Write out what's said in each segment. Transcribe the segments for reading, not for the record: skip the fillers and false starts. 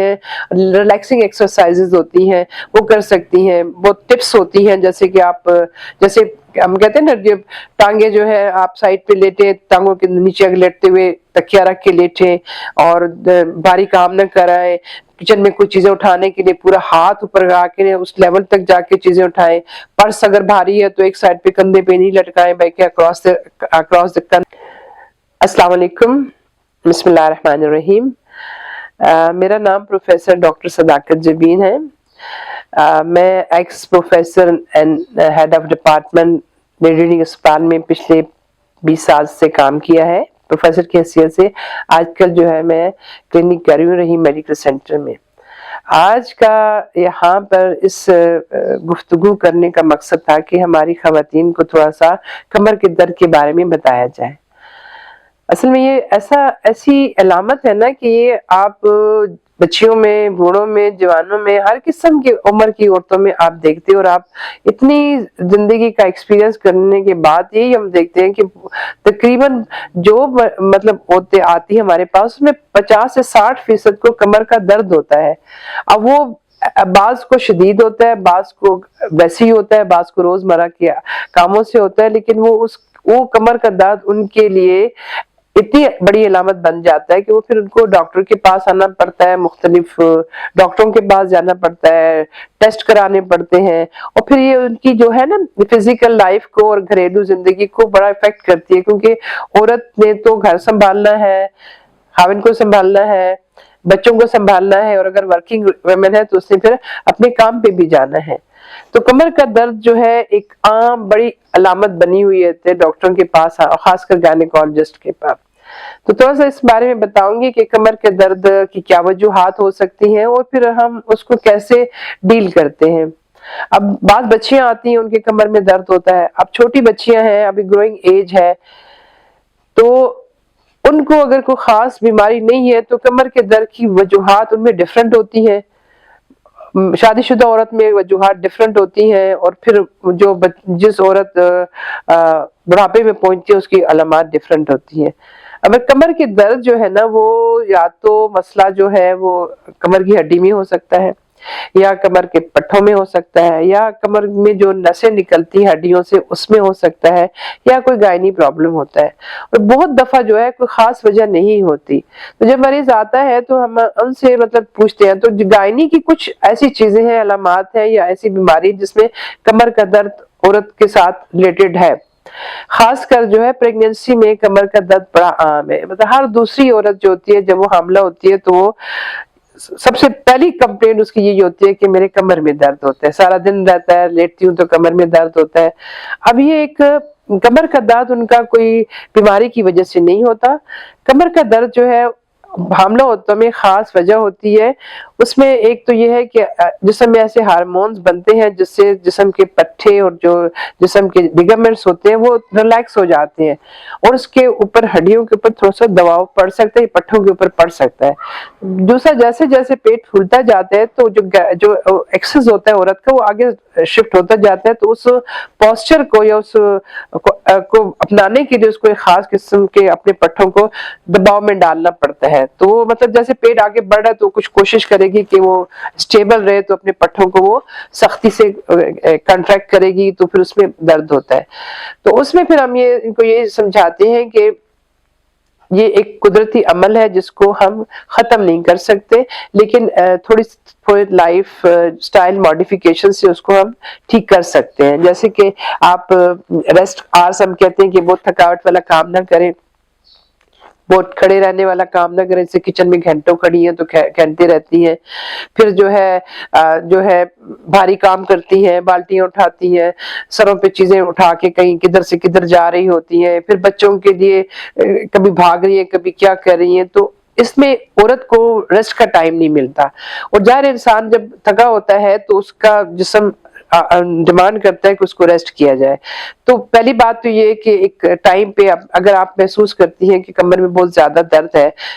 Relaxing exercises ہوتی ہیں وہ کر سکتی ہیں. بہت ٹپس ہوتی ہیں جیسے کہ آپ جیسے ہم کہتے ہیں نا جب ٹانگیں جو ہے آپ سائڈ پہ لیٹیں, ٹانگوں کے نیچے لیٹتے ہوئے تکیہ رکھ کے لیٹیں اور بھاری کام نہ کرائیں. کچن میں کوئی چیزیں اٹھانے کے لیے پورا ہاتھ اوپر لگا کے اس لیول تک جا کے چیزیں اٹھائیں. پرس اگر بھاری ہے تو ایک سائڈ پہ کندھے پہ نہیں لٹکائیں بلکہ اکراس the. السلام علیکم, بسم اللہ الرحمن الرحیم. میرا نام پروفیسر ڈاکٹر صداقت جبین ہے. میں ex professor and head of department reading اسپتال میں پچھلے 20 سال سے کام کیا ہے پروفیسر کی حیثیت سے. آج کل جو ہے میں کلینک کر رہی میڈیکل سینٹر میں. آج کا یہاں پر اس گفتگو کرنے کا مقصد تھا کہ ہماری خواتین کو تھوڑا سا کمر کے درد کے بارے میں بتایا جائے. اصل میں یہ ایسی علامت ہے نا کہ یہ آپ بچیوں میں, بوڑھوں میں, جوانوں میں, ہر قسم کی عمر کی عورتوں میں آپ دیکھتے اور آپ اتنی زندگی کا ایکسپیرینس کرنے کے بعد یہی ہم دیکھتے ہیں کہ تقریباً جو مطلب ہوتے آتی ہمارے پاس اس میں 50 سے 60% کو کمر کا درد ہوتا ہے. اب وہ بعض کو شدید ہوتا ہے, بعض کو ویسے ہی ہوتا ہے, بعض کو روزمرہ کے کاموں سے ہوتا ہے, لیکن وہ کمر کا درد ان کے لیے اتنی بڑی علامت بن جاتا ہے کہ وہ پھر ان کو ڈاکٹر کے پاس آنا پڑتا ہے, مختلف ڈاکٹروں کے پاس جانا پڑتا ہے, ٹیسٹ کرانے پڑتے ہیں, اور پھر یہ ان کی جو ہے نا فزیکل لائف کو اور گھریلو زندگی کو بڑا افیکٹ کرتی ہے. کیونکہ عورت نے تو گھر سنبھالنا ہے, خاوند کو سنبھالنا ہے, بچوں کو سنبھالنا ہے, اور اگر ورکنگ ویمن ہے تو اس نے پھر اپنے کام پہ بھی جانا ہے. تو کمر کا درد جو ہے ایک عام بڑی علامت بنی ہوئی ہے ڈاکٹروں کے پاس, خاص کر گائنیکالوجسٹ کے پاس. تو تھوڑا سا اس بارے میں بتاؤں گی کہ کمر کے درد کی کیا وجوہات ہو سکتی ہیں اور پھر ہم اس کو کیسے ڈیل کرتے ہیں. اب بعض بچیاں آتی ہیں ان کے کمر میں درد ہوتا ہے, اب چھوٹی بچیاں ہیں, ابھی گروئنگ ایج ہے, تو ان کو اگر کوئی خاص بیماری نہیں ہے تو کمر کے درد کی وجوہات ان میں ڈفرینٹ ہوتی ہیں. شادی شدہ عورت میں وجوہات ڈفرینٹ ہوتی ہیں, اور پھر جس عورت بڑھاپے میں پہنچتی ہے اس کی علامات ڈفرینٹ ہوتی ہیں. اب کمر کے درد جو ہے نا وہ یا تو مسئلہ جو ہے وہ کمر کی ہڈی میں ہو سکتا ہے, یا کمر کے پٹھوں میں ہو سکتا ہے, یا کمر میں جو نسیں نکلتی ہیں ہڈیوں سے اس میں ہو سکتا ہے, یا کوئی گائنی پرابلم ہوتا ہے. اور بہت دفعہ جو ہے کوئی خاص وجہ نہیں ہوتی. تو جب مریض آتا ہے تو ہم ان سے مطلب پوچھتے ہیں تو گائنی کی کچھ ایسی چیزیں ہیں, علامات ہیں یا ایسی بیماری جس میں کمر کا درد عورت کے ساتھ ریلیٹڈ ہے. خاص کر جو ہے پریگنینسی میں کمر کا درد بڑا عام ہے. مطلب ہر دوسری عورت جو ہوتی ہے جب وہ حاملہ ہوتی ہے تو وہ سب سے پہلی کمپلین اس کی یہی ہوتی ہے کہ میرے کمر میں درد ہوتا ہے, سارا دن رہتا ہے, لیٹتی ہوں تو کمر میں درد ہوتا ہے. اب یہ ایک کمر کا درد ان کا کوئی بیماری کی وجہ سے نہیں ہوتا. کمر کا درد جو ہے حاملہ عورتوں میں خاص وجہ ہوتی ہے. اس میں ایک تو یہ ہے کہ جسم میں ایسے ہارمونز بنتے ہیں جس سے جسم کے پٹھے اور جو جسم کے لیگامنٹس ہوتے ہیں وہ ریلیکس ہو جاتے ہیں, اور اس کے اوپر ہڈیوں کے اوپر تھوڑا سا دباؤ پڑ سکتا ہے, پٹھوں کے اوپر پڑ سکتا ہے. دوسرا جیسے جیسے پیٹ پھولتا جاتا ہے تو جو ایکسس ہوتا ہے عورت کا وہ آگے شفٹ ہوتا جاتا ہے, تو اس پوسچر کو یا اس کو اپنانے کے لیے اس کو ایک خاص قسم کے اپنے پٹھوں کو دباؤ میں ڈالنا پڑتا ہے. تو وہ مطلب جیسے پیٹ آگے بڑھ رہا ہے تو کچھ کوشش کرے گی کہ وہ اسٹیبل رہے, تو اپنے پٹھوں کو وہ سختی سے کنٹریکٹ کرے گی, تو پھر اس میں درد ہوتا ہے. تو اس میں پھر ہم ان کو یہ سمجھاتے ہیں کہ یہ ایک قدرتی عمل ہے جس کو ہم ختم نہیں کر سکتے, لیکن تھوڑی لائف سٹائل ماڈیفیکیشن سے اس کو ہم ٹھیک کر سکتے ہیں. جیسے کہ آپ ریسٹ آورز ہم کہتے ہیں کہ بہت تھکاوٹ والا کام نہ کریں, بہت کھڑے رہنے والا کام نہ کریں. جیسے کچن میں گھنٹوں کھڑی ہیں تو گھنٹے رہتی ہیں, پھر جو ہے بھاری کام کرتی ہیں, بالٹیاں اٹھاتی ہیں, سروں پہ چیزیں اٹھا کے کہیں کدھر سے کدھر جا رہی ہوتی ہیں, پھر بچوں کے لیے کبھی بھاگ رہی ہیں کبھی کیا کر رہی ہیں. تو اس میں عورت کو ریسٹ کا ٹائم نہیں ملتا, اور ظاہر انسان جب تھکا ہوتا ہے تو اس کا جسم ڈیمانڈ کرتا ہے کہ اس کو ریسٹ کیا جائے. تو پہلی بات تو یہ کہ ایک ٹائم پہ اگر آپ محسوس کرتی ہیں کہ کمر میں بہت زیادہ درد ہے,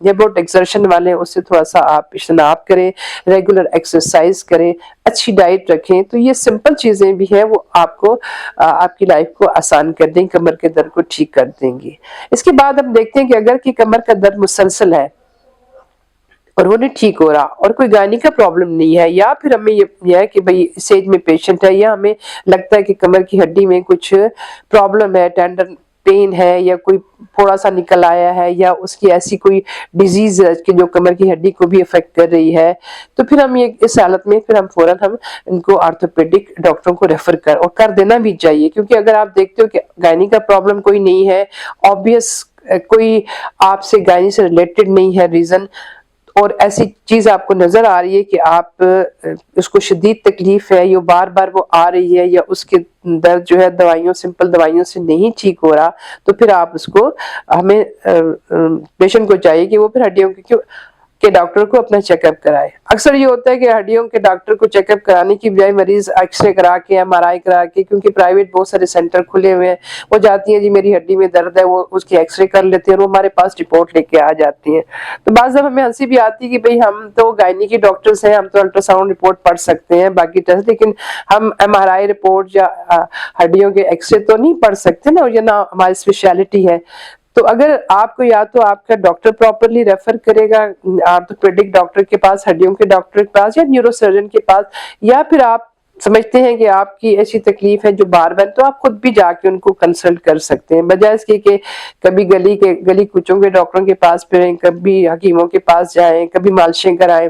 یا بہت ایکسرشن والے ہیں اس سے تھوڑا سا آپ اجتناب کریں، ریگولر ایکسرسائز کریں، اچھی ڈائٹ رکھیں. تو یہ سمپل چیزیں بھی ہیں وہ آپ کو آپ کی لائف کو آسان کر دیں، کمر کے درد کو ٹھیک کر دیں گی. اس کے بعد ہم دیکھتے ہیں کہ اگر کہ کمر کا درد مسلسل ہے اور وہ نہیں ٹھیک ہو رہا اور کوئی گائنی کا پرابلم نہیں ہے، یا پھر ہمیں یہ ہے کہ بھئی اس ایج میں پیشنٹ ہے، یا ہمیں لگتا ہے کہ کمر کی ہڈی میں کچھ پرابلم ہے، ٹینڈن پین ہے، یا کوئی تھوڑا سا نکل آیا ہے، یا اس کی ایسی کوئی ڈیزیز ہے کہ جو کمر کی ہڈی کو بھی افیکٹ کر رہی ہے، تو پھر ہم اس حالت میں پھر ہم فوراً ہم ان کو آرتھوپیڈک ڈاکٹروں کو ریفر کر دینا بھی چاہیے. کیونکہ اگر آپ دیکھتے ہو کہ گائنی کا پرابلم کوئی نہیں ہے، آبویس کوئی آپ سے گائنی سے ریلیٹڈ نہیں ہے ریزن، اور ایسی چیز آپ کو نظر آ رہی ہے کہ آپ اس کو شدید تکلیف ہے، یا بار بار وہ آ رہی ہے، یا اس کے درد جو ہے دوائیوں سمپل دوائیوں سے نہیں ٹھیک ہو رہا، تو پھر آپ اس کو ہمیں پیشنٹ کو چاہیے کہ وہ پھر ہڈیوں کے ڈاکٹر کو اپنا چیک اپ کرائے. اکثر یہ ہوتا ہے کہ ہڈیوں کے ڈاکٹر کو چیک اپ کرانے کی بجائے مریض ایکس رے کرا کے ایم آر آئی کرا کے، کیونکہ پرائیویٹ بہت سارے سینٹر کھلے ہوئے ہیں، وہ جاتی ہیں جی میری ہڈی میں درد ہے، وہ اس کی ایکس رے کر لیتے ہیں اور وہ ہمارے پاس رپورٹ لے کے آ جاتی ہیں. تو بعض دفعہ ہمیں ہنسی بھی آتی ہے کہ بھئی ہم تو گائنی کی ڈاکٹرز ہیں، ہم تو الٹرا ساؤنڈ رپورٹ پڑھ سکتے ہیں باقی ٹیسٹ، لیکن ہم ایم آر آئی رپورٹ یا ہڈیوں کے ایکس رے تو نہیں پڑھ سکتے نا، اور یہ نہ ہماری اسپیشلٹی ہے. تو اگر آپ کو یا تو آپ کا ڈاکٹر پراپرلی ریفر کرے گا آرتھوپیڈک ڈاکٹر کے پاس، ہڈیوں کے ڈاکٹر کے پاس، یا نیورو سرجن کے پاس، یا پھر آپ سمجھتے ہیں کہ آپ کی ایسی تکلیف ہے جو بار بار، تو آپ خود بھی جا کے ان کو کنسلٹ کر سکتے ہیں، بجائے اس کے کہ کبھی گلی کوچوں کے ڈاکٹروں کے پاس پھریں، کبھی حکیموں کے پاس جائیں، کبھی مالشیں کرائیں.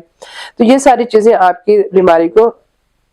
تو یہ ساری چیزیں آپ کی بیماری کو